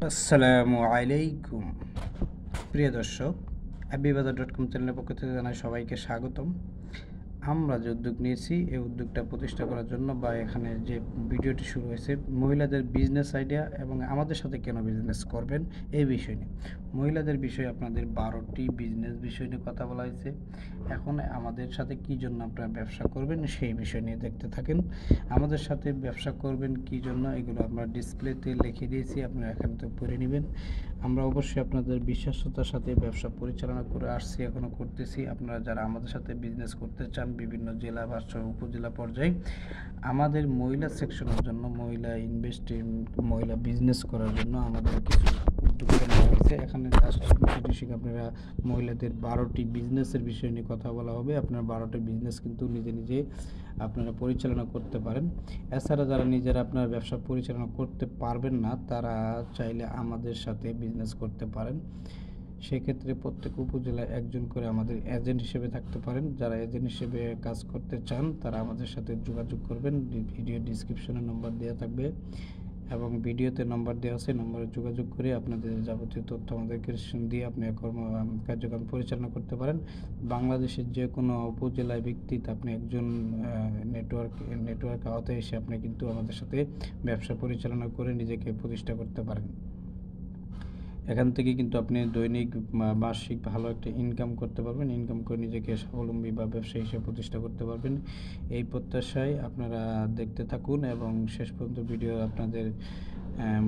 আসসালামু আলাইকুম প্রিয় দর্শক, abibazaar.com চ্যানেলের পক্ষ থেকে জানাই সবাইকে স্বাগতম। আমরা যে উদ্যোগ নিয়েছি এই উদ্যোগটা প্রতিষ্ঠা করার জন্য বা এখানে যে ভিডিওটি শুরু হয়েছে মহিলাদের বিজনেস আইডিয়া এবং আমাদের সাথে কেন বিজনেস করবেন এই বিষয় নিয়ে। মহিলাদের বিষয়ে আপনাদের 12টি বিজনেস বিষয় নিয়ে কথা বলা হয়েছে। এখন আমাদের সাথে কী জন্য আপনারা ব্যবসা করবেন সেই বিষয় নিয়ে দেখতে থাকেন। আমাদের সাথে ব্যবসা করবেন কী জন্য এগুলো আমরা ডিসপ্লেতে লিখে দিয়েছি, আপনারা এখান থেকে পড়ে নেবেন। আমরা অবশ্যই আপনাদের বিশ্বাসতার সাথে ব্যবসা পরিচালনা করে আসছি, এখনও করতেছি। আপনারা যারা আমাদের সাথে বিজনেস করতে চান বিভিন্ন জেলা বা উপজেলা পর্যায়ে, আমাদের মহিলা সেকশনের জন্য, মহিলা ইনভেস্টিং, মহিলা বিজনেস করার জন্য আমাদের কিছু উদ্যোগ নেওয়া হয়েছে। এখানে জাস্ট আপনারা মহিলাদের 12টি বিজনেসের বিষয় নিয়ে কথা বলা হবে। আপনার 12টি বিজনেস কিন্তু নিজে নিজে আপনারা পরিচালনা করতে পারেন। এছাড়া যারা নিজেরা আপনার ব্যবসা পরিচালনা করতে পারবেন না তারা চাইলে আমাদের সাথে বিজনেস করতে পারেন। সেক্ষেত্রে প্রত্যেক উপজেলায় একজন করে আমাদের এজেন্ট হিসেবে থাকতে পারেন। যারা এজেন্ট হিসেবে কাজ করতে চান তারা আমাদের সাথে যোগাযোগ করবেন। ভিডিও ডিসক্রিপশনে নম্বর দেওয়া থাকবে এবং ভিডিওতে নম্বর দেওয়া আছে, নম্বরে যোগাযোগ করে আপনাদের যাবতীয় তথ্য আমাদেরকে দিয়ে আপনি কার্যক্রম পরিচালনা করতে পারেন। বাংলাদেশের যে কোনো উপজেলায় ভিত্তিতে আপনি একজন নেটওয়ার্ক আওতায় এসে আপনি কিন্তু আমাদের সাথে ব্যবসা পরিচালনা করে নিজেকে প্রতিষ্ঠা করতে পারেন। এখান থেকে কিন্তু আপনি দৈনিক বার্ষিক ভালো একটা ইনকাম করতে পারবেন। ইনকাম করে নিজেকে স্বাবলম্বী বা ব্যবসায়ী হিসেবে প্রতিষ্ঠা করতে পারবেন। এই প্রত্যাশায় আপনারা দেখতে থাকুন এবং শেষ পর্যন্ত ভিডিও আপনাদের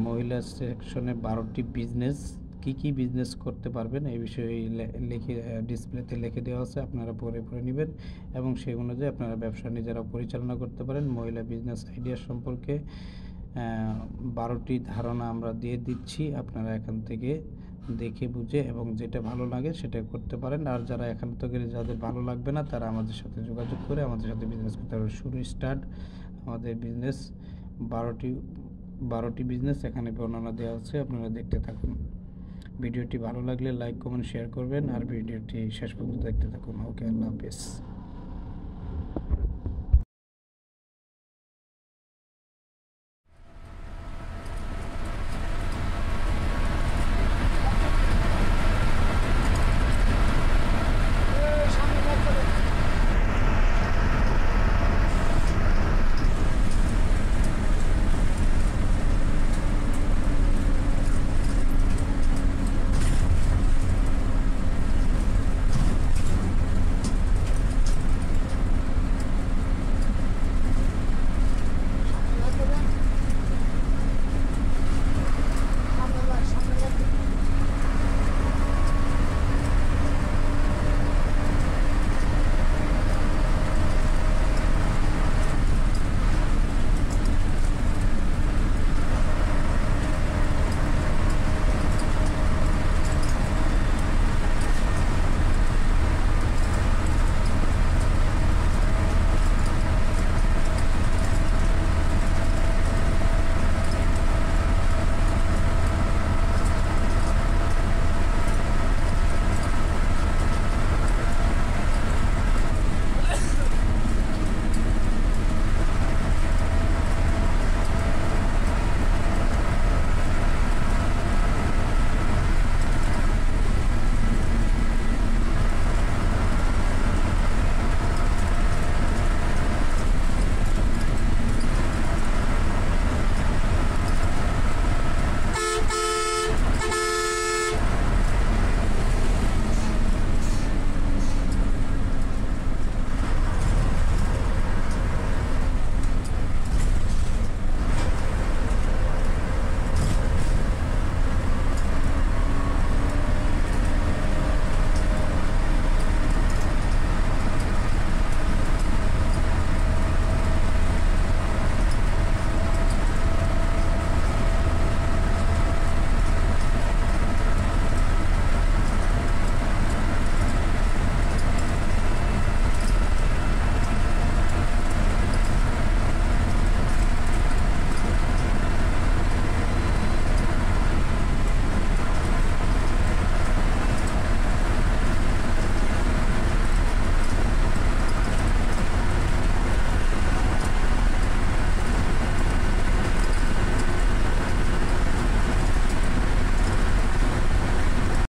মহিলা সেকশনে 12টি বিজনেস কী বিজনেস করতে পারবেন এই বিষয়ে লিখে ডিসপ্লেতে লিখে দেওয়া আছে, আপনারা পড়ে নেবেন এবং সেই অনুযায়ী আপনারা ব্যবসা নিজেরা পরিচালনা করতে পারেন। মহিলা বিজনেস আইডিয়া সম্পর্কে 12টি ধারণা আমরা দিয়ে দিচ্ছি, আপনারা এখান থেকে দেখে বুঝে এবং যেটা ভালো লাগে সেটা করতে পারেন। আর যারা এখান থেকে যাদের ভালো লাগবে না তারা আমাদের সাথে যোগাযোগ করে আমাদের সাথে বিজনেস করতে পারবে। শুরু স্টার্ট আমাদের বিজনেস 12টি বিজনেস এখানে বর্ণনা দেওয়া আছে, আপনারা দেখতে থাকুন। ভিডিওটি ভালো লাগলে লাইক কমেন্ট শেয়ার করবেন আর ভিডিওটি শেষ পর্যন্ত দেখতে থাকুন। ওকে, আল্লাহ হাফেজ।